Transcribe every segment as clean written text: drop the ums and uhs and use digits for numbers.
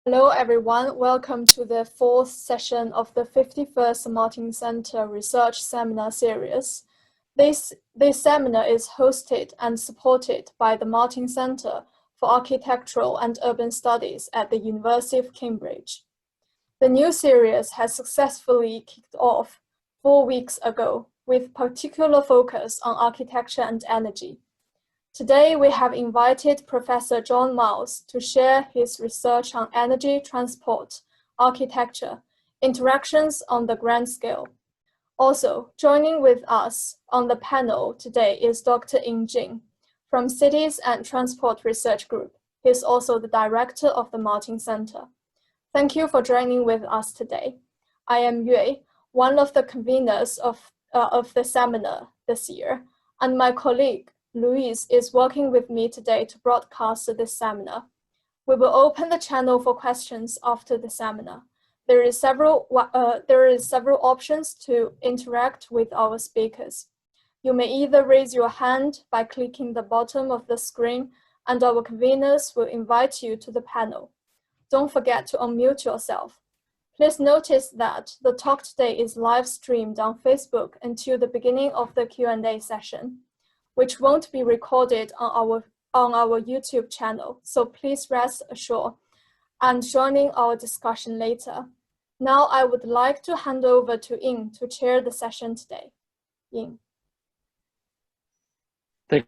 Hello everyone, welcome to the fourth session of the 51st Martin Center Research Seminar Series. This seminar is hosted and supported by the Martin Center for Architectural and Urban Studies at the University of Cambridge. The new series has successfully kicked off 4 weeks ago with particular focus on architecture and energy. Today, we have invited Professor John Miles to share his research on energy, transport, architecture, interactions on the grand scale. Also, joining with us on the panel today is Dr. Ying Jing from Cities and Transport Research Group. He is also the director of the Martin Center. Thank you for joining with us today. I am Yue, one of the conveners of the seminar this year, and my colleague, Louise, is working with me today to broadcast this seminar. We will open the channel for questions after the seminar. There is several options to interact with our speakers. You may either raise your hand by clicking the bottom of the screen, and our conveners will invite you to the panel. Don't forget to unmute yourself. Please notice that the talk today is live streamed on Facebook until the beginning of the Q&A session, which won't be recorded on our YouTube channel, so please rest assured and joining our discussion later. Now I would like to hand over to Ying to chair the session today. Ying. Thank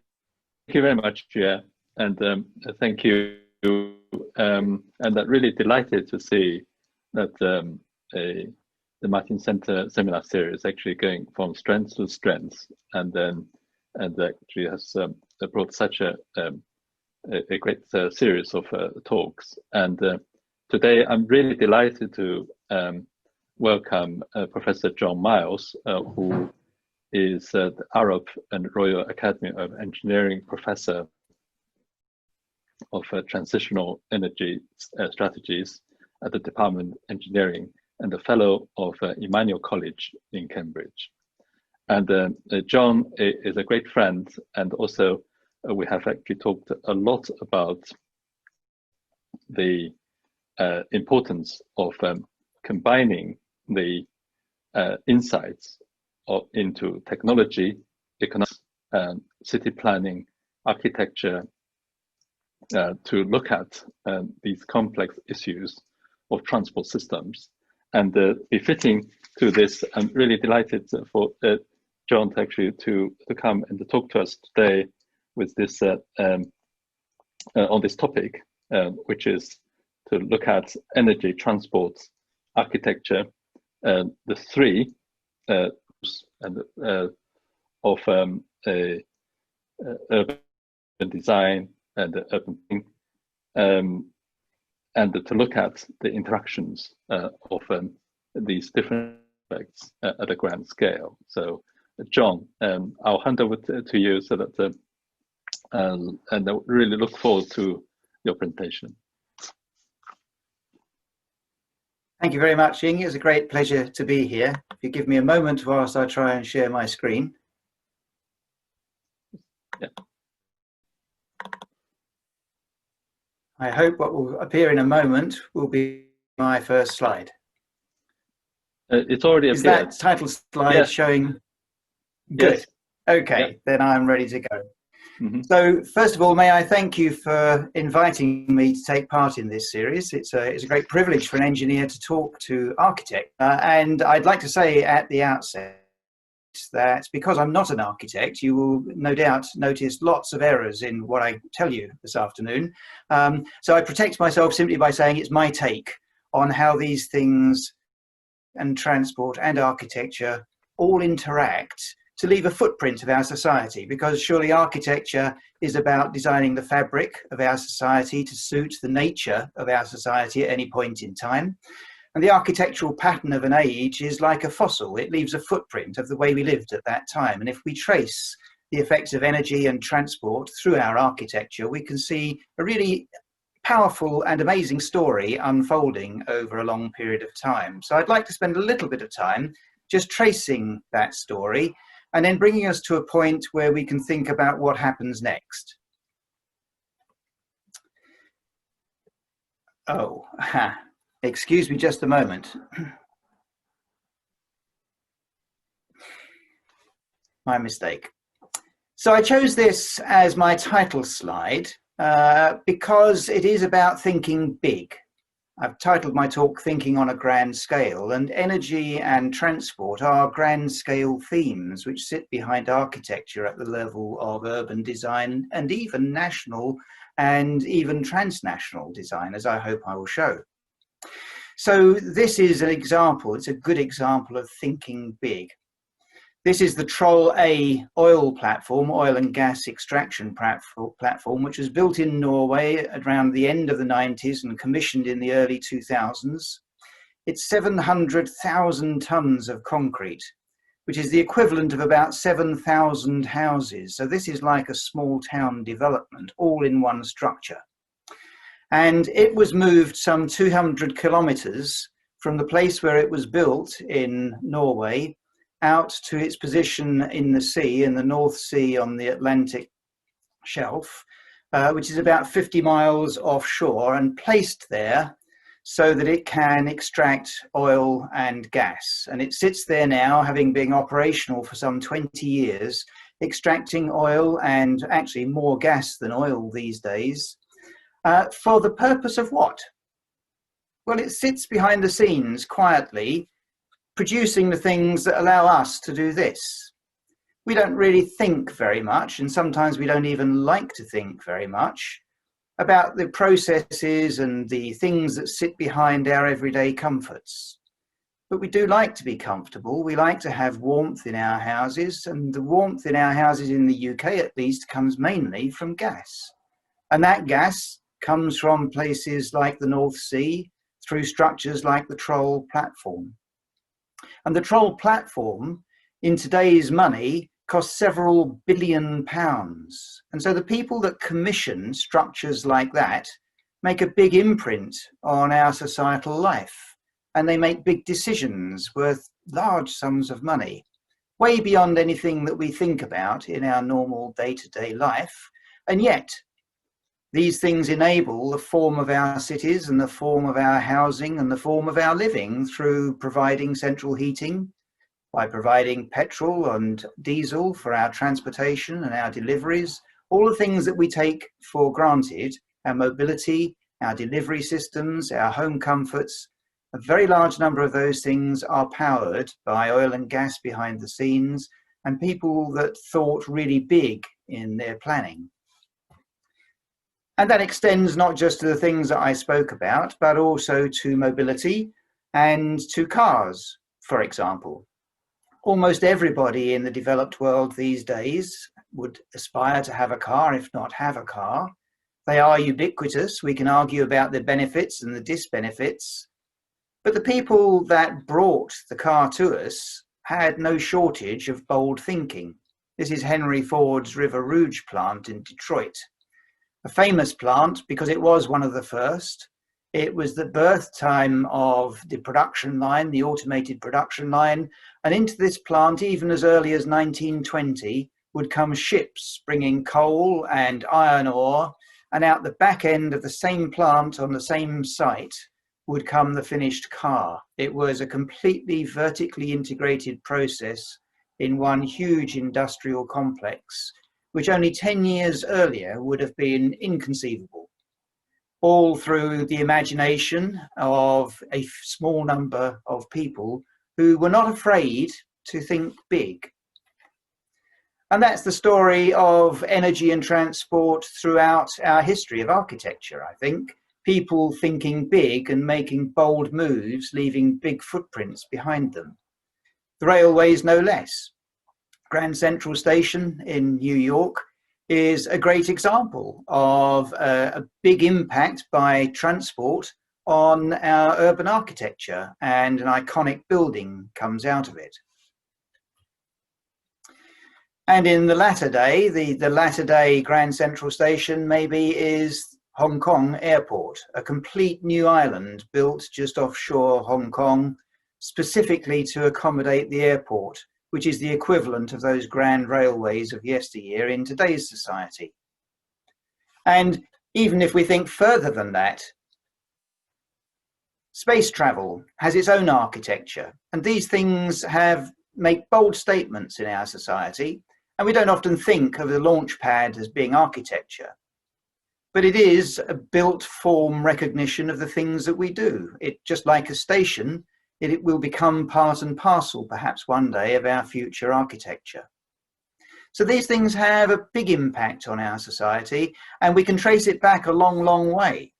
you very much, Jia, and thank you. And I'm really delighted to see that the Martin Center seminar series actually going from strength to strength, and actually has brought such a great series of talks. And today I'm really delighted to welcome Professor John Miles, who is the Arab and Royal Academy of Engineering Professor of Transitional Energy Strategies at the Department of Engineering and a Fellow of Emmanuel College in Cambridge. And John is a great friend, and also we have actually talked a lot about the importance of combining the insights into technology, economics, city planning, architecture, to look at these complex issues of transport systems. And befitting to this, I'm really delighted for John to come and to talk to us today with this on this topic, which is to look at energy, transport, architecture, the three of urban design and urban, and to look at the interactions of these different aspects at a grand scale. So, John, I'll hand over to you so that, and I really look forward to your presentation. Thank you very much, Ying. It's a great pleasure to be here. If you give me a moment whilst I try and share my screen. Yeah. I hope what will appear in a moment will be my first slide. It's already appeared. Is that title slide showing? Good. Yes. Okay, then I'm ready to go. Mm-hmm. So first of all, may I thank you for inviting me to take part in this series. It's a great privilege for an engineer to talk to architects. And I'd like to say at the outset that because I'm not an architect, you will no doubt notice lots of errors in what I tell you this afternoon. So I protect myself simply by saying it's my take on how these things and transport and architecture all interact to leave a footprint of our society, because surely architecture is about designing the fabric of our society to suit the nature of our society at any point in time. And the architectural pattern of an age is like a fossil. It leaves a footprint of the way we lived at that time. And if we trace the effects of energy and transport through our architecture, we can see a really powerful and amazing story unfolding over a long period of time. So I'd like to spend a little bit of time just tracing that story and then bringing us to a point where we can think about what happens next. Oh, excuse me just a moment. My mistake. So I chose this as my title slide because it is about thinking big. I've titled my talk Thinking on a Grand Scale, and energy and transport are grand scale themes which sit behind architecture at the level of urban design and even national and even transnational design, as I hope I will show. So this is an example, it's a good example of thinking big. This is the Troll A oil platform, oil and gas extraction platform, which was built in Norway around the end of the 90s and commissioned in the early 2000s. It's 700,000 tons of concrete, which is the equivalent of about 7,000 houses. So this is like a small town development, all in one structure. And it was moved some 200 kilometers from the place where it was built in Norway out to its position in the sea, in the North Sea on the Atlantic shelf, which is about 50 miles offshore, and placed there so that it can extract oil and gas. And it sits there now, having been operational for some 20 years, extracting oil and actually more gas than oil these days. For the purpose of what? Well, it sits behind the scenes quietly, producing the things that allow us to do this. We don't really think very much, and sometimes we don't even like to think very much about the processes and the things that sit behind our everyday comforts. But we do like to be comfortable. We like to have warmth in our houses, and the warmth in our houses in the UK at least comes mainly from gas. And that gas comes from places like the North Sea through structures like the Troll platform. And the Troll platform, in today's money, costs several billion pounds. And so the people that commission structures like that make a big imprint on our societal life. And they make big decisions worth large sums of money, way beyond anything that we think about in our normal day-to-day life. And yet, these things enable the form of our cities and the form of our housing and the form of our living through providing central heating, by providing petrol and diesel for our transportation and our deliveries, all the things that we take for granted, our mobility, our delivery systems, our home comforts. A very large number of those things are powered by oil and gas behind the scenes and people that thought really big in their planning. And that extends not just to the things that I spoke about, but also to mobility and to cars, for example. Almost everybody in the developed world these days would aspire to have a car, if not have a car. They are ubiquitous. We can argue about the benefits and the disbenefits. But the people that brought the car to us had no shortage of bold thinking. This is Henry Ford's Rouge plant in Detroit. A famous plant because it was one of the first. It was the birth time of the production line, the automated production line, and into this plant, even as early as 1920, would come ships bringing coal and iron ore, and out the back end of the same plant on the same site would come the finished car. It was a completely vertically integrated process in one huge industrial complex, which only 10 years earlier would have been inconceivable, all through the imagination of a small number of people who were not afraid to think big. And that's the story of energy and transport throughout our history of architecture, I think. People thinking big and making bold moves, leaving big footprints behind them. The railways, no less. Grand Central Station in New York is a great example of a big impact by transport on our urban architecture, and an iconic building comes out of it. And in the latter day, the latter day Grand Central Station maybe is Hong Kong Airport, a complete new island built just offshore Hong Kong, specifically to accommodate the airport, which is the equivalent of those grand railways of yesteryear in today's society. And even if we think further than that, Space travel has its own architecture, and these things make bold statements in our society, and we don't often think of the launch pad as being architecture. But it is a built form recognition of the things that we do. It, just like a station, it will become part and parcel, perhaps one day, of our future architecture. So these things have a big impact on our society, and we can trace it back a long, long way.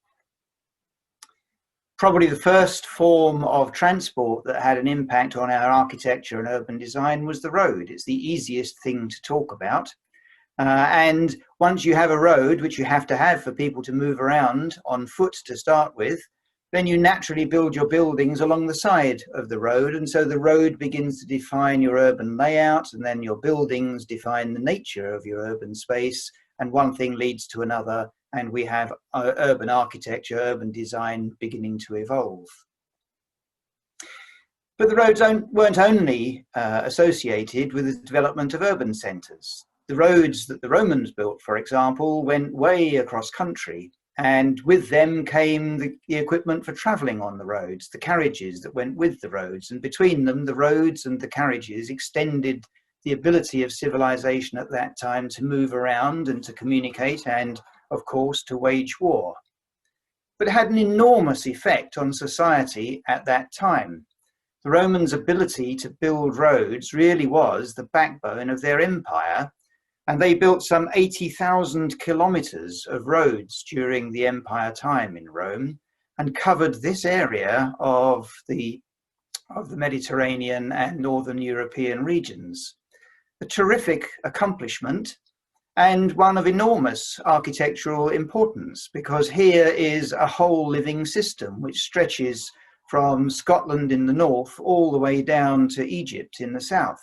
Probably the first form of transport that had an impact on our architecture and urban design was the road. It's the easiest thing to talk about. And once you have a road, which you have to have for people to move around on foot to start with, then you naturally build your buildings along the side of the road. And so the road begins to define your urban layout, and then your buildings define the nature of your urban space. And one thing leads to another, and we have urban architecture, urban design beginning to evolve. But the roads weren't only associated with the development of urban centres. The roads that the Romans built, for example, went way across country, and with them came the equipment for travelling on the roads, the carriages that went with the roads, and between them, the roads and the carriages extended the ability of civilization at that time to move around and to communicate and, of course, to wage war. But it had an enormous effect on society at that time. The Romans' ability to build roads really was the backbone of their empire, and they built some 80,000 kilometers of roads during the empire time in Rome and covered this area of the Mediterranean and Northern European regions. A terrific accomplishment, and one of enormous architectural importance, because here is a whole living system which stretches from Scotland in the north all the way down to Egypt in the south,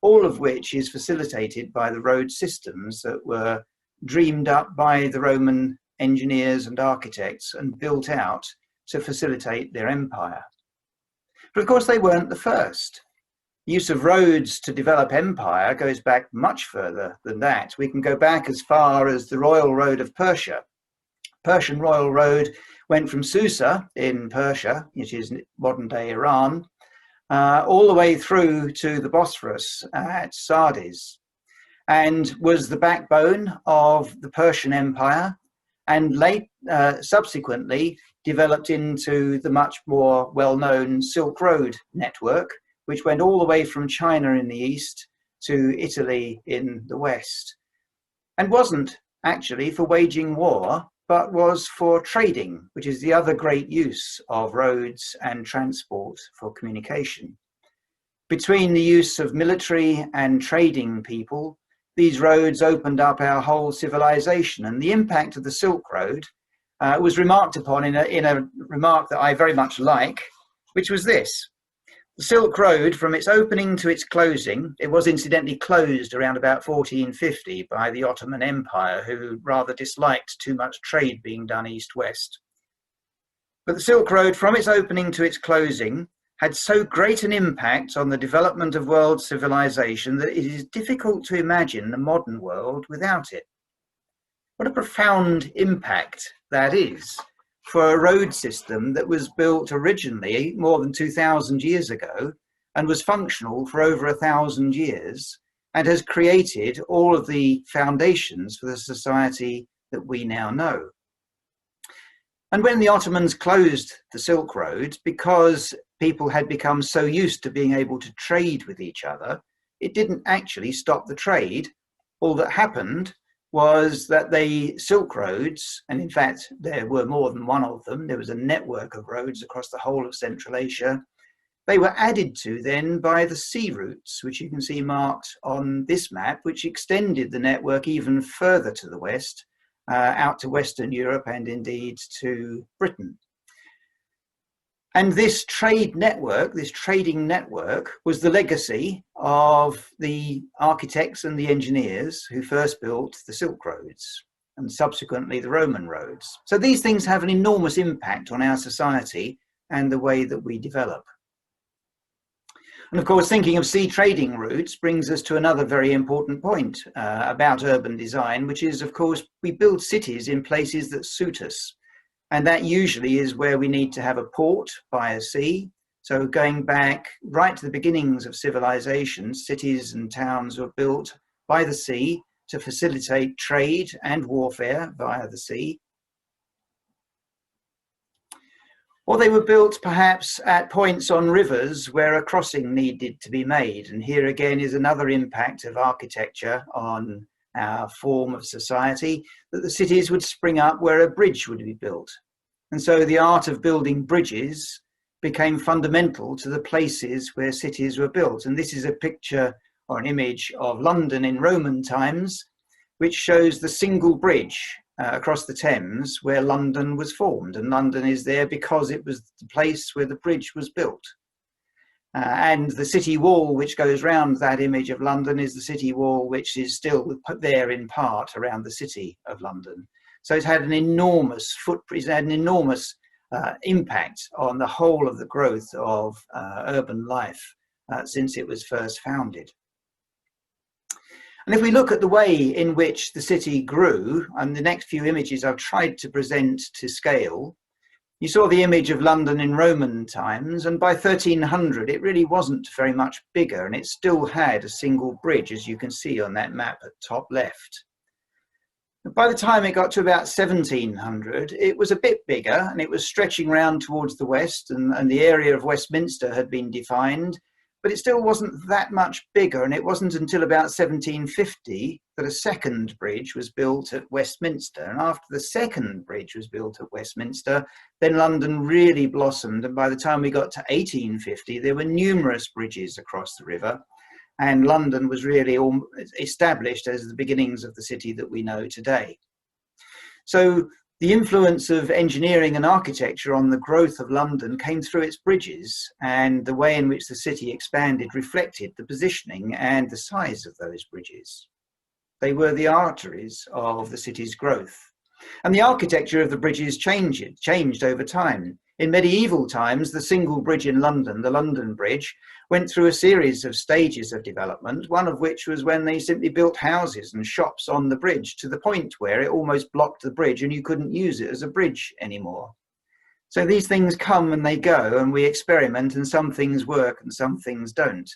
all of which is facilitated by the road systems that were dreamed up by the Roman engineers and architects and built out to facilitate their empire. But of course they weren't the first. Use of roads to develop empire goes back much further than that. We can go back as far as the Royal Road of Persia. Persian Royal Road went from Susa in Persia, which is modern-day Iran, all the way through to the Bosphorus at Sardis, and was the backbone of the Persian Empire, and subsequently developed into the much more well-known Silk Road network, which went all the way from China in the east to Italy in the west, and wasn't actually for waging war, but was for trading, which is the other great use of roads and transport for communication. Between the use of military and trading people, these roads opened up our whole civilization, and the impact of the Silk Road was remarked upon in a remark that I very much like, which was this. The Silk Road, from its opening to its closing, it was incidentally closed around about 1450 by the Ottoman Empire, who rather disliked too much trade being done east-west. But the Silk Road, from its opening to its closing, had so great an impact on the development of world civilization that it is difficult to imagine the modern world without it. What a profound impact that is for a road system that was built originally more than 2,000 years ago and was functional for over 1,000 years and has created all of the foundations for the society that we now know. And when the Ottomans closed the Silk Road, because people had become so used to being able to trade with each other, it didn't actually stop the trade. All that happened was that the Silk Roads, and in fact there were more than one of them, there was a network of roads across the whole of Central Asia, they were added to then by the sea routes, which you can see marked on this map, which extended the network even further to the west, out to Western Europe and indeed to Britain. And this trade network, this trading network, was the legacy of the architects and the engineers who first built the Silk Roads and subsequently the Roman roads. So these things have an enormous impact on our society and the way that we develop. And of course, thinking of sea trading routes brings us to another very important point about urban design, which is, of course, we build cities in places that suit us. And that usually is where we need to have a port by a sea. So going back right to the beginnings of civilization, cities and towns were built by the sea to facilitate trade and warfare via the sea. Or they were built perhaps at points on rivers where a crossing needed to be made. And here again is another impact of architecture on our form of society, that the cities would spring up where a bridge would be built. And so the art of building bridges became fundamental to the places where cities were built. And this is a picture or an image of London in Roman times, which shows the single bridge across the Thames where London was formed. And London is there because it was the place where the bridge was built. And the city wall which goes round that image of London is the city wall which is still there in part around the city of London. So it's had an enormous footprint, it's had an enormous impact on the whole of the growth of urban life since it was first founded. And if we look at the way in which the city grew, and the next few images I've tried to present to scale, you saw the image of London in Roman times, and by 1300 it really wasn't very much bigger, and it still had a single bridge, as you can see on that map at top left. By the time it got to about 1700, it was a bit bigger, and it was stretching round towards the west, and the area of Westminster had been defined, but it still wasn't that much bigger, and it wasn't until about 1750 that a second bridge was built at Westminster. And after the second bridge was built at Westminster, then London really blossomed, and by the time we got to 1850, there were numerous bridges across the river, and London was really established as the beginnings of the city that we know today. So the influence of engineering and architecture on the growth of London came through its bridges, and the way in which the city expanded reflected the positioning and the size of those bridges. They were the arteries of the city's growth. And the architecture of the bridges changed over time. In medieval times, the single bridge in London, the London Bridge, went through a series of stages of development, one of which was when they simply built houses and shops on the bridge to the point where it almost blocked the bridge and you couldn't use it as a bridge anymore. So these things come and they go, and we experiment, and some things work and some things don't.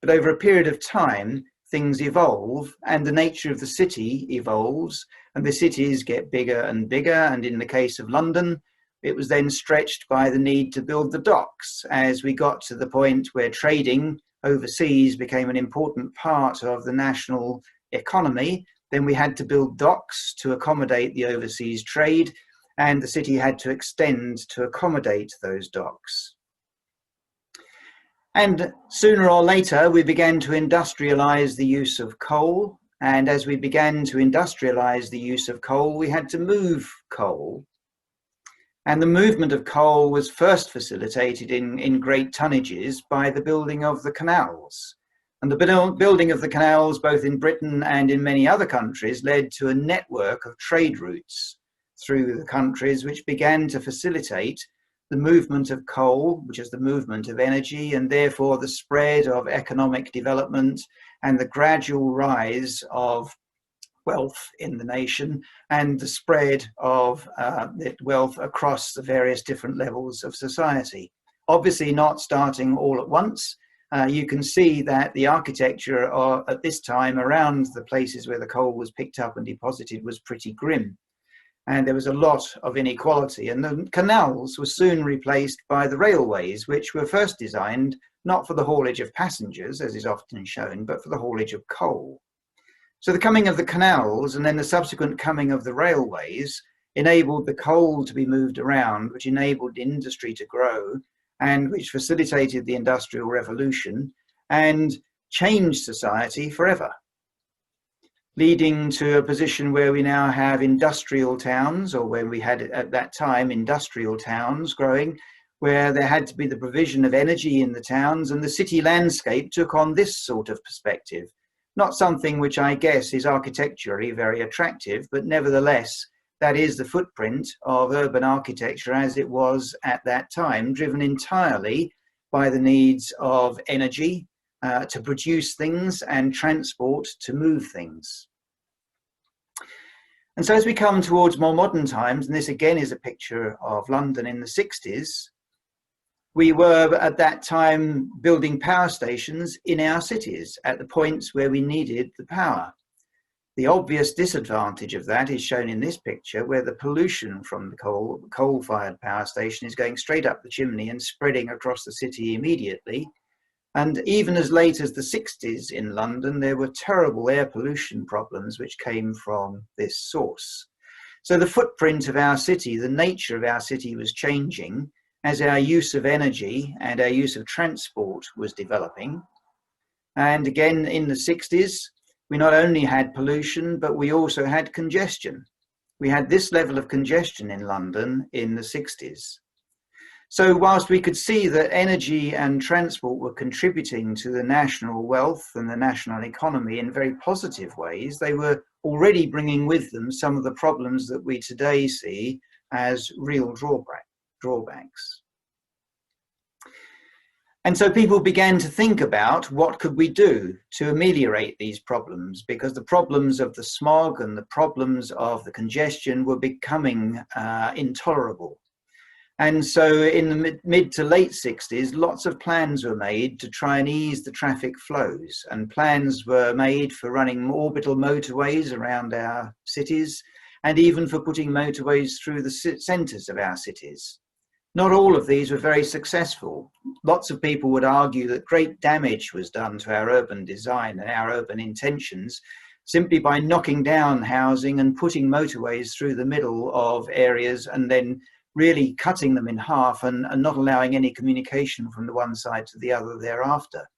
But over a period of time, things evolve, and the nature of the city evolves, and the cities get bigger and bigger. And in the case of London, it was then stretched by the need to build the docks as we got to the point where trading overseas became an important part of the national economy. Then we had to build docks to accommodate the overseas trade, and the city had to extend to accommodate those docks. And sooner or later, we began to industrialize the use of coal. And as we began to industrialize the use of coal, we had to move coal. And the movement of coal was first facilitated in great tonnages by the building of the canals. And the building of the canals, both in Britain and in many other countries, led to a network of trade routes through the countries, which began to facilitate the movement of coal, which is the movement of energy, and therefore the spread of economic development and the gradual rise of wealth in the nation, and the spread of wealth across the various different levels of society. Obviously not starting all at once. You can see that the architecture at this time around the places where the coal was picked up and deposited was pretty grim. And there was a lot of inequality, and the canals were soon replaced by the railways, which were first designed not for the haulage of passengers, as is often shown, but for the haulage of coal. So the coming of the canals and then the subsequent coming of the railways enabled the coal to be moved around, which enabled industry to grow, and which facilitated the Industrial Revolution and changed society forever, leading to a position where we now have industrial towns, or where we had at that time industrial towns growing, where there had to be the provision of energy in the towns, and the city landscape took on this sort of perspective. Not something which I guess is architecturally very attractive, but nevertheless, that is the footprint of urban architecture as it was at that time, driven entirely by the needs of energy to produce things and transport to move things. And so as we come towards more modern times, and this again is a picture of London in the 60s, we were at that time building power stations in our cities at the points where we needed the power. The obvious disadvantage of that is shown in this picture, where the pollution from the coal-fired power station is going straight up the chimney and spreading across the city immediately. And even as late as the 60s in London, there were terrible air pollution problems which came from this source. So the footprint of our city, the nature of our city was changing as our use of energy and our use of transport was developing. And again, in the 60s, we not only had pollution, but we also had congestion. We had this level of congestion in London in the 60s. So whilst we could see that energy and transport were contributing to the national wealth and the national economy in very positive ways, they were already bringing with them some of the problems that we today see as real drawbacks. And so people began to think about what could we do to ameliorate these problems, because the problems of the smog and the problems of the congestion were becoming intolerable. And so in the mid to late 60s, lots of plans were made to try and ease the traffic flows, and plans were made for running orbital motorways around our cities, and even for putting motorways through the centres of our cities. Not all of these were very successful. Lots of people would argue that great damage was done to our urban design and our urban intentions simply by knocking down housing and putting motorways through the middle of areas and then really cutting them in half and not allowing any communication from the one side to the other thereafter.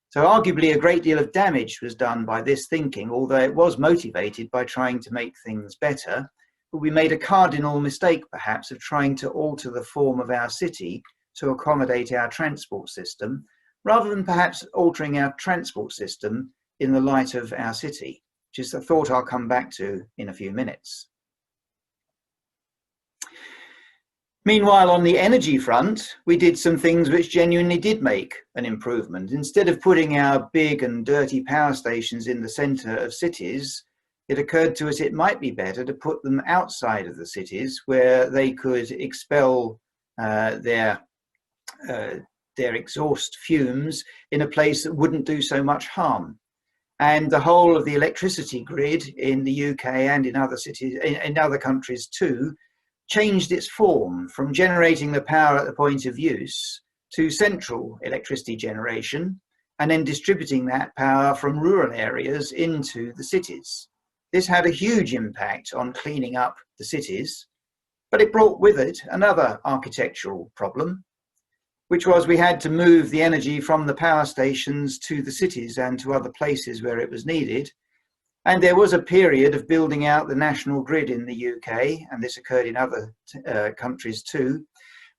So arguably a great deal of damage was done by this thinking, although it was motivated by trying to make things better. But we made a cardinal mistake, perhaps, of trying to alter the form of our city to accommodate our transport system, rather than perhaps altering our transport system in the light of our city, which is a thought I'll come back to in a few minutes. Meanwhile, on the energy front, we did some things which genuinely did make an improvement. Instead of putting our big and dirty power stations in the centre of cities, it occurred to us it might be better to put them outside of the cities where they could expel their exhaust fumes in a place that wouldn't do so much harm. And the whole of the electricity grid in the UK and in other cities, in other countries too, changed its form from generating the power at the point of use to central electricity generation, and then distributing that power from rural areas into the cities. This had a huge impact on cleaning up the cities, but it brought with it another architectural problem, which was we had to move the energy from the power stations to the cities and to other places where it was needed. And there was a period of building out the national grid in the UK, and this occurred in other countries too,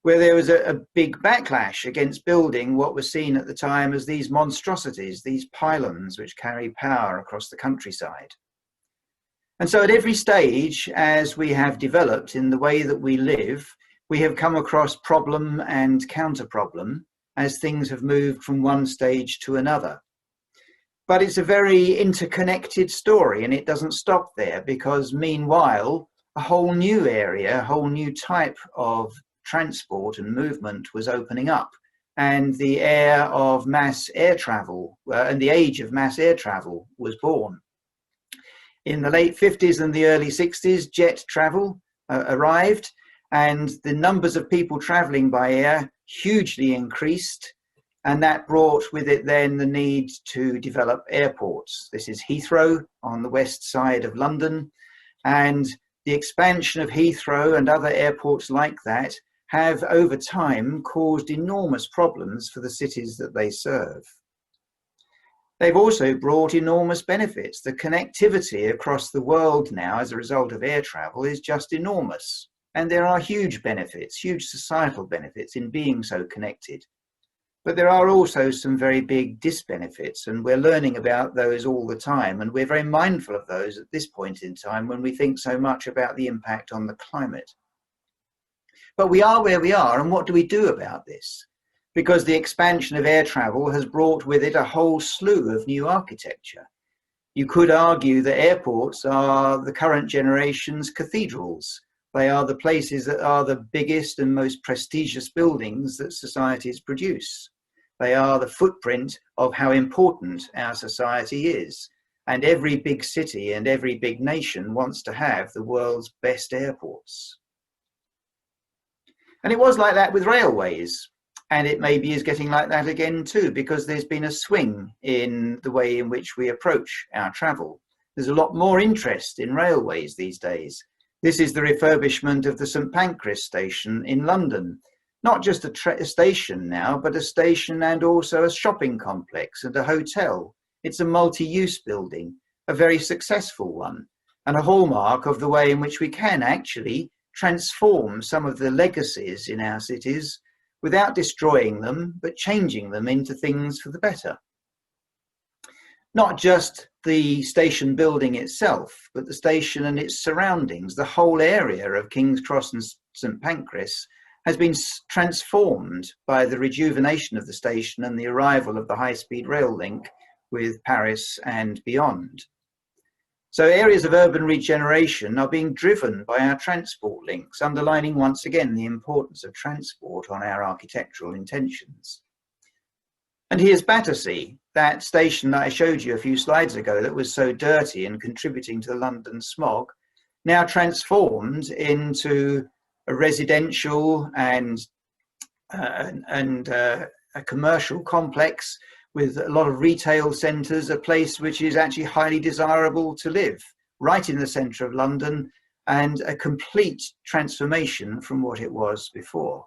where there was a big backlash against building what was seen at the time as these monstrosities, these pylons which carry power across the countryside. And so at every stage, as we have developed in the way that we live, we have come across problem and counter-problem as things have moved from one stage to another. But it's a very interconnected story, and it doesn't stop there, because meanwhile, a whole new area, a whole new type of transport and movement was opening up, and the era of mass air travel and the age of mass air travel was born. In the late 50s and the early 60s, jet travel arrived, and the numbers of people traveling by air hugely increased. And that brought with it then the need to develop airports. This is Heathrow on the west side of London. And the expansion of Heathrow and other airports like that have over time caused enormous problems for the cities that they serve. They've also brought enormous benefits. The connectivity across the world now as a result of air travel is just enormous. And there are huge benefits, huge societal benefits in being so connected. But there are also some very big disbenefits, and we're learning about those all the time, and we're very mindful of those at this point in time when we think so much about the impact on the climate. But we are where we are, and what do we do about this? Because the expansion of air travel has brought with it a whole slew of new architecture. You could argue that airports are the current generation's cathedrals. They are the places that are the biggest and most prestigious buildings that societies produce. They are the footprint of how important our society is. And every big city and every big nation wants to have the world's best airports. And it was like that with railways. And it maybe is getting like that again too, because there's been a swing in the way in which we approach our travel. There's a lot more interest in railways these days. This is the refurbishment of the St Pancras station in London. Not just a station now, but a station and also a shopping complex and a hotel. It's a multi-use building, a very successful one, and a hallmark of the way in which we can actually transform some of the legacies in our cities without destroying them, but changing them into things for the better. Not just the station building itself, but the station and its surroundings. The whole area of King's Cross and St Pancras has been transformed by the rejuvenation of the station and the arrival of the high-speed rail link with Paris and beyond. So areas of urban regeneration are being driven by our transport links, underlining once again the importance of transport on our architectural intentions. And here's Battersea, that station that I showed you a few slides ago that was so dirty and contributing to the London smog, now transformed into a residential and a commercial complex with a lot of retail centres, a place which is actually highly desirable to live, right in the centre of London, and a complete transformation from what it was before.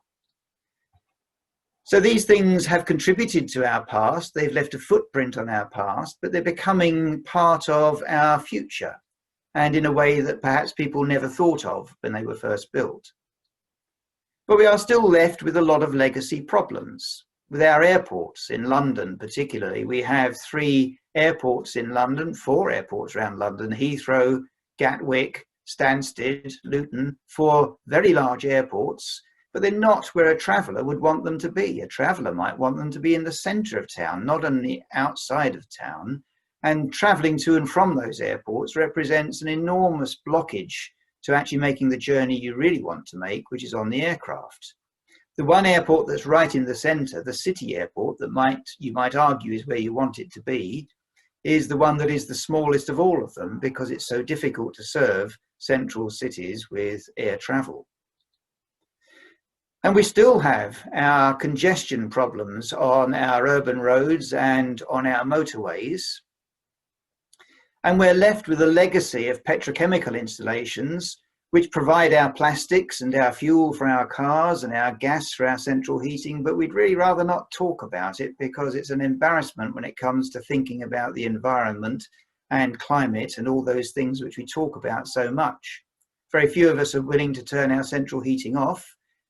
So these things have contributed to our past, they've left a footprint on our past, but they're becoming part of our future, and in a way that perhaps people never thought of when they were first built. But we are still left with a lot of legacy problems. With our airports in London particularly, we have 3 airports in London, 4 airports around London, Heathrow, Gatwick, Stansted, Luton, 4 very large airports, but they're not where a traveller would want them to be. A traveller might want them to be in the centre of town, not on the outside of town, and travelling to and from those airports represents an enormous blockage to actually making the journey you really want to make, which is on the aircraft. The one airport that's right in the centre, the city airport, that you might argue is where you want it to be, is the one that is the smallest of all of them because it's so difficult to serve central cities with air travel. And we still have our congestion problems on our urban roads and on our motorways. And we're left with a legacy of petrochemical installations which provide our plastics and our fuel for our cars and our gas for our central heating, but we'd really rather not talk about it because it's an embarrassment when it comes to thinking about the environment and climate and all those things which we talk about so much. Very few of us are willing to turn our central heating off,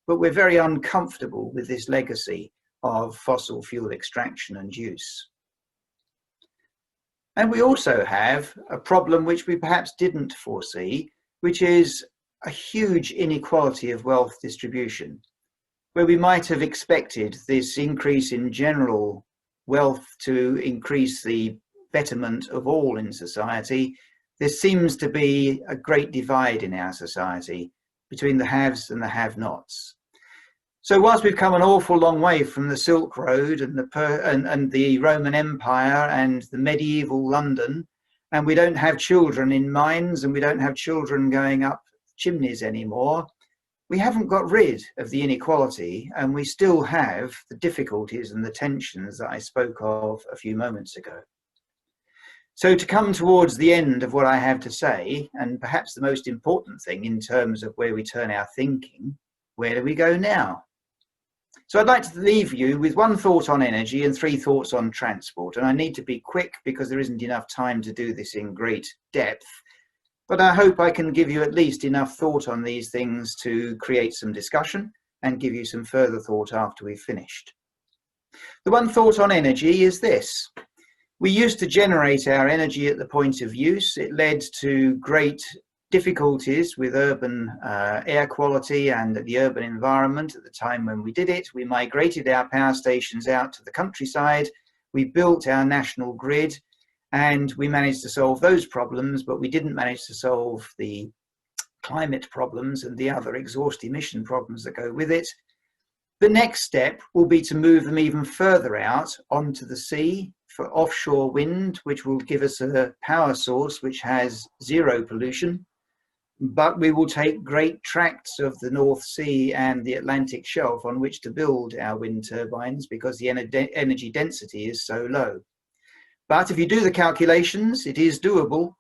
but we're very uncomfortable with this legacy of fossil fuel extraction and use. And we also have a problem which we perhaps didn't foresee, which is a huge inequality of wealth distribution, where we might have expected this increase in general wealth to increase the betterment of all in society. There seems to be a great divide in our society between the haves and the have-nots. So whilst we've come an awful long way from the Silk Road and the Roman Empire and the medieval London, and we don't have children in mines and we don't have children going up chimneys anymore, we haven't got rid of the inequality, and we still have the difficulties and the tensions that I spoke of a few moments ago. So to come towards the end of what I have to say, and perhaps the most important thing in terms of where we turn our thinking, where do we go now? So I'd like to leave you with 1 thought on energy and 3 thoughts on transport. And I need to be quick because there isn't enough time to do this in great depth. But I hope I can give you at least enough thought on these things to create some discussion and give you some further thought after we've finished. The 1 thought on energy is this. We used to generate our energy at the point of use. It led to great difficulties with urban air quality and the urban environment at the time when we did it. We migrated our power stations out to the countryside. We built our national grid, and we managed to solve those problems, but we didn't manage to solve the climate problems and the other exhaust emission problems that go with it. The next step will be to move them even further out onto the sea for offshore wind, which will give us a power source which has zero pollution. But we will take great tracts of the North Sea and the Atlantic Shelf on which to build our wind turbines because the energy density is so low. But if you do the calculations, it is doable,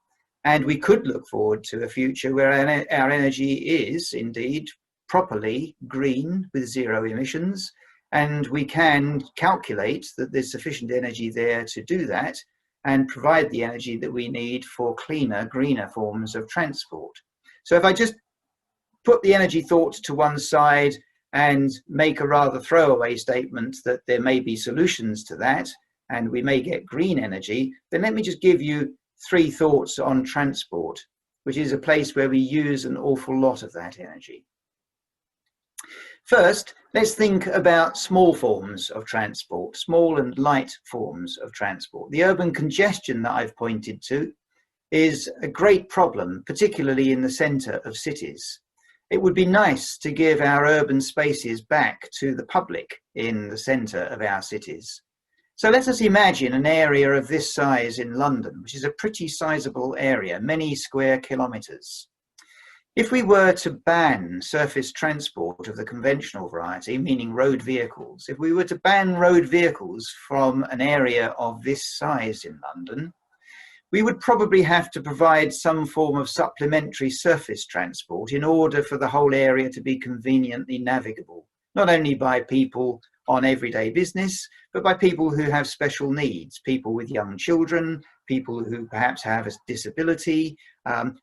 and we could look forward to a future where our energy is indeed properly green with zero emissions, and we can calculate that there's sufficient energy there to do that and provide the energy that we need for cleaner, greener forms of transport. So if I just put the energy thought to one side and make a rather throwaway statement that there may be solutions to that and we may get green energy, then let me just give you 3 thoughts on transport, which is a place where we use an awful lot of that energy. First, let's think about small forms of transport, small and light forms of transport. The urban congestion that I've pointed to is a great problem, particularly in the centre of cities. It would be nice to give our urban spaces back to the public in the centre of our cities. So let us imagine an area of this size in London, which is a pretty sizable area, many square kilometres. If we were to ban surface transport of the conventional variety, meaning road vehicles, if we were to ban road vehicles from an area of this size in London, we would probably have to provide some form of supplementary surface transport in order for the whole area to be conveniently navigable, not only by people on everyday business, but by people who have special needs, people with young children, people who perhaps have a disability,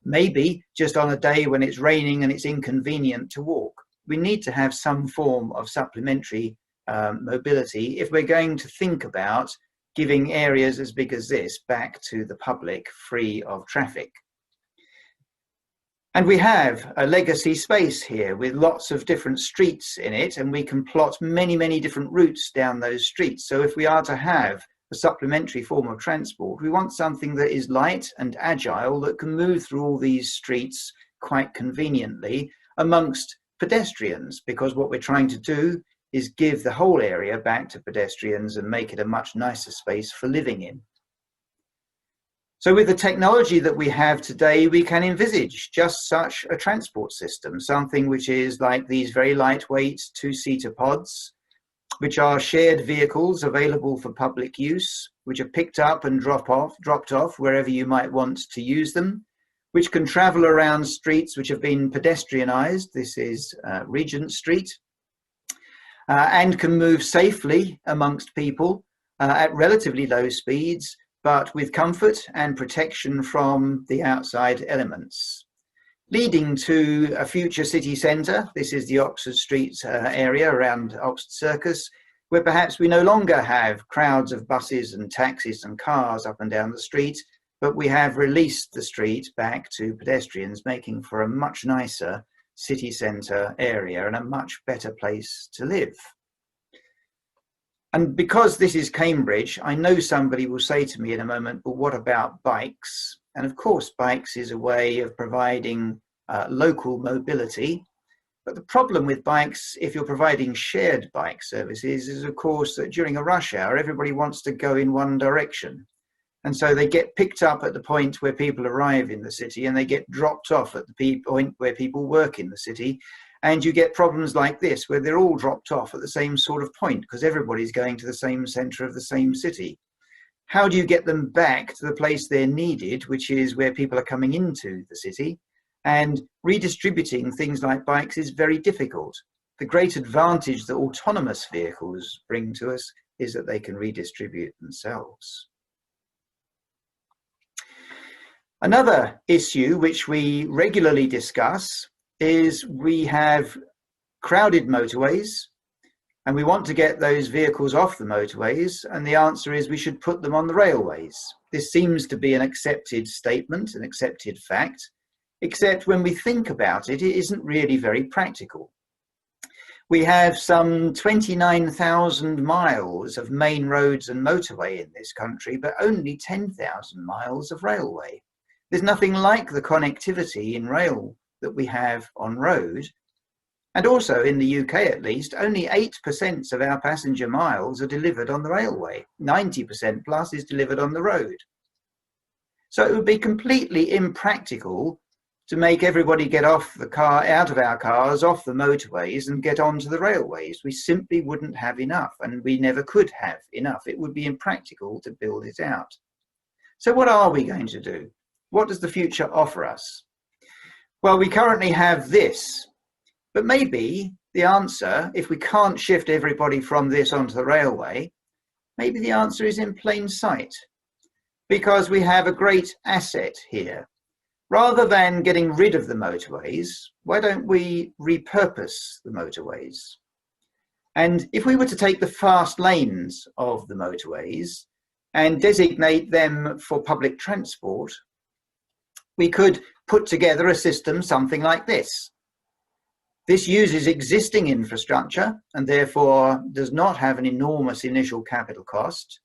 maybe just on a day when it's raining and it's inconvenient to walk. We need to have some form of supplementary mobility if we're going to think about giving areas as big as this back to the public free of traffic. And we have a legacy space here with lots of different streets in it, and we can plot many, many different routes down those streets. So if we are to have a supplementary form of transport, we want something that is light and agile that can move through all these streets quite conveniently amongst pedestrians, because what we're trying to do is give the whole area back to pedestrians and make it a much nicer space for living in. So with the technology that we have today, we can envisage just such a transport system, something which is like these very lightweight 2-seater pods, which are shared vehicles available for public use, which are picked up and dropped off wherever you might want to use them, which can travel around streets which have been pedestrianised. This is Regent Street. And can move safely amongst people at relatively low speeds, but with comfort and protection from the outside elements. Leading to a future city centre, this is the Oxford Street area around Oxford Circus, where perhaps we no longer have crowds of buses and taxis and cars up and down the street, but we have released the street back to pedestrians, making for a much nicer city centre area and a much better place to live. And because this is Cambridge, I know somebody will say to me in a moment, but what about bikes? And of course, bikes is a way of providing local mobility. But the problem with bikes, if you're providing shared bike services, is of course that during a rush hour, everybody wants to go in one direction. And so they get picked up at the point where people arrive in the city, and they get dropped off at the point where people work in the city. And you get problems like this, where they're all dropped off at the same sort of point because everybody's going to the same centre of the same city. How do you get them back to the place they're needed, which is where people are coming into the city? And redistributing things like bikes is very difficult. The great advantage that autonomous vehicles bring to us is that they can redistribute themselves. Another issue which we regularly discuss is we have crowded motorways and we want to get those vehicles off the motorways, and the answer is we should put them on the railways. This seems to be an accepted statement, an accepted fact, except when we think about it, it isn't really very practical. We have some 29,000 miles of main roads and motorway in this country, but only 10,000 miles of railway. There's nothing like the connectivity in rail that we have on road. And also in the UK, at least, only 8% of our passenger miles are delivered on the railway. 90% plus is delivered on the road. So it would be completely impractical to make everybody get off the car, out of our cars, off the motorways and get onto the railways. We simply wouldn't have enough, and we never could have enough. It would be impractical to build it out. So what are we going to do? What does the future offer us? Well, we currently have this, but maybe the answer, if we can't shift everybody from this onto the railway, maybe the answer is in plain sight, because we have a great asset here. Rather than getting rid of the motorways, why don't we repurpose the motorways? And if we were to take the fast lanes of the motorways and designate them for public transport, we could put together a system something like this. This uses existing infrastructure and therefore does not have an enormous initial capital cost,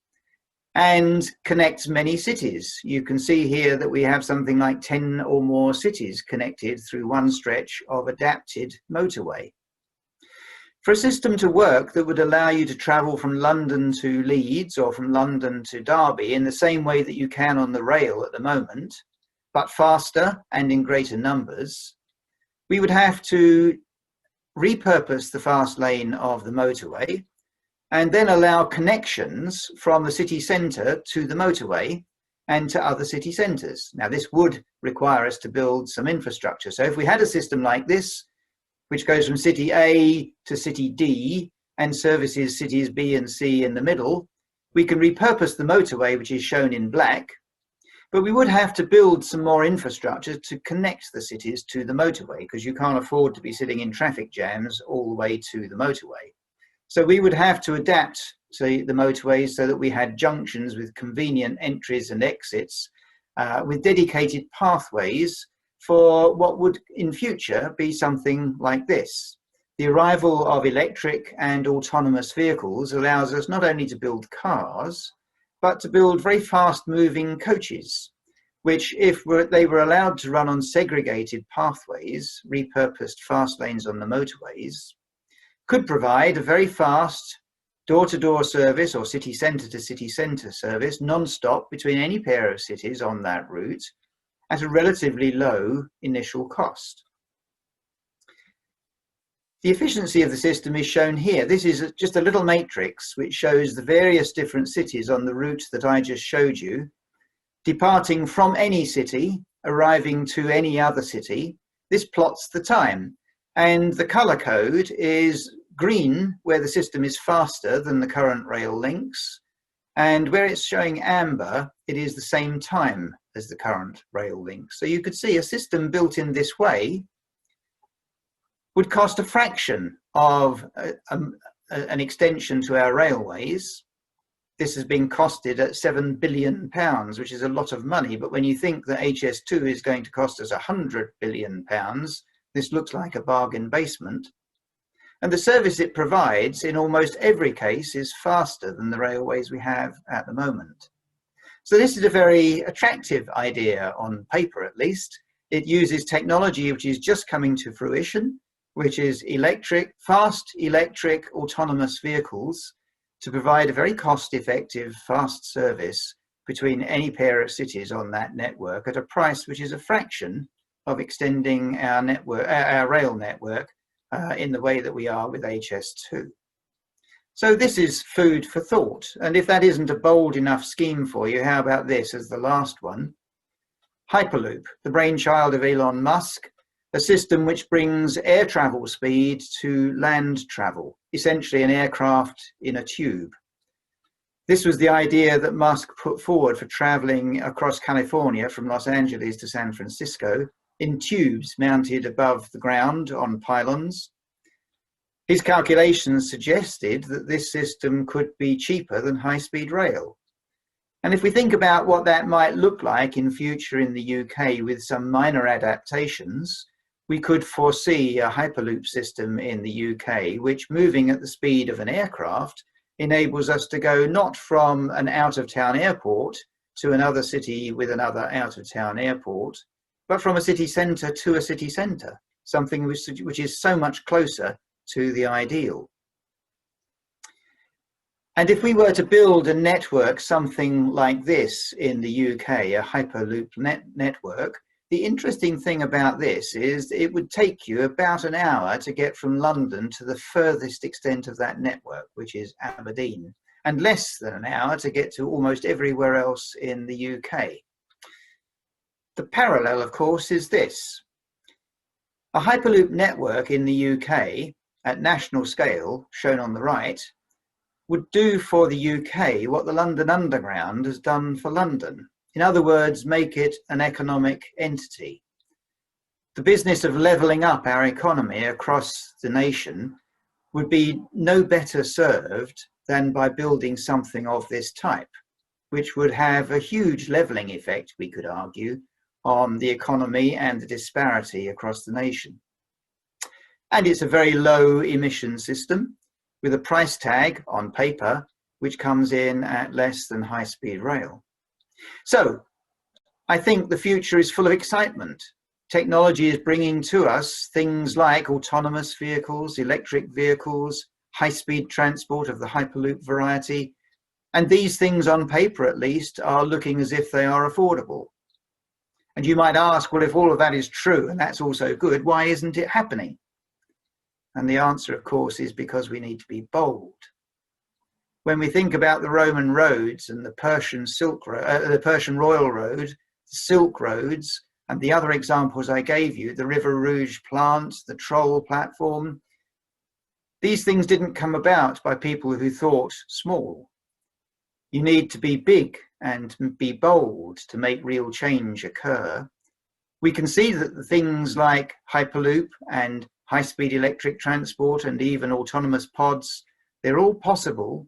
and connects many cities. You can see here that we have something like 10 or more cities connected through one stretch of adapted motorway. For a system to work that would allow you to travel from London to Leeds or from London to Derby in the same way that you can on the rail at the moment, but faster and in greater numbers, we would have to repurpose the fast lane of the motorway and then allow connections from the city centre to the motorway and to other city centres. Now, this would require us to build some infrastructure. So if we had a system like this, which goes from city A to city D and services cities B and C in the middle, we can repurpose the motorway, which is shown in black, but we would have to build some more infrastructure to connect the cities to the motorway, because you can't afford to be sitting in traffic jams all the way to the motorway. So we would have to adapt to the motorways so that we had junctions with convenient entries and exits, with dedicated pathways for what would in future be something like this. The arrival of electric and autonomous vehicles allows us not only to build cars, but to build very fast moving coaches, which if they were allowed to run on segregated pathways, repurposed fast lanes on the motorways, could provide a very fast door-to-door service or city centre to city centre service, non-stop between any pair of cities on that route at a relatively low initial cost. The efficiency of the system is shown here. This is just a little matrix which shows the various different cities on the route that I just showed you, departing from any city, arriving to any other city. This plots the time. And the colour code is green, where the system is faster than the current rail links, and where it's showing amber, it is the same time as the current rail links. So you could see a system built in this way would cost a fraction of an extension to our railways. This has been costed at £7 billion, which is a lot of money, but when you think that HS2 is going to cost us £100 billion, this looks like a bargain basement. And the service it provides in almost every case is faster than the railways we have at the moment. So this is a very attractive idea on paper, at least. It uses technology which is just coming to fruition, which is fast electric autonomous vehicles to provide a very cost-effective, fast service between any pair of cities on that network at a price which is a fraction of extending our network, our rail network, in the way that we are with HS2. So this is food for thought. And if that isn't a bold enough scheme for you, how about this as the last one? Hyperloop, the brainchild of Elon Musk, a system which brings air travel speed to land travel, essentially an aircraft in a tube. This was the idea that Musk put forward for traveling across California from Los Angeles to San Francisco in tubes mounted above the ground on pylons. His calculations suggested that this system could be cheaper than high-speed rail. And if we think about what that might look like in future in the UK with some minor adaptations, we could foresee a Hyperloop system in the UK, which, moving at the speed of an aircraft, enables us to go not from an out-of-town airport to another city with another out-of-town airport, but from a city centre to a city centre, something which is so much closer to the ideal. And if we were to build a network, something like this in the UK, a Hyperloop network, the interesting thing about this is it would take you about an hour to get from London to the furthest extent of that network, which is Aberdeen, and less than an hour to get to almost everywhere else in the UK. The parallel, of course, is this. A Hyperloop network in the UK at national scale, shown on the right, would do for the UK what the London Underground has done for London. In other words, make it an economic entity. The business of levelling up our economy across the nation would be no better served than by building something of this type, which would have a huge levelling effect, we could argue, on the economy and the disparity across the nation. And it's a very low emission system with a price tag on paper, which comes in at less than high-speed rail. So I think the future is full of excitement. Technology is bringing to us things like autonomous vehicles, electric vehicles, high-speed transport of the Hyperloop variety. And these things on paper, at least, are looking as if they are affordable. And you might ask, well, if all of that is true and that's also good, why isn't it happening? And the answer, of course, is because we need to be bold. When we think about the Roman roads and the Persian Royal Road, the Silk Roads, and the other examples I gave you, the River Rouge plant, the Troll platform, these things didn't come about by people who thought small. You need to be big and be bold to make real change occur. We can see that the things like Hyperloop and high-speed electric transport and even autonomous pods, they're all possible,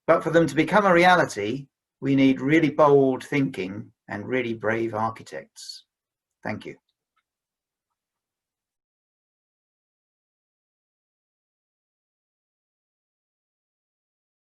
but for them to become a reality, we need really bold thinking and really brave architects. Thank you.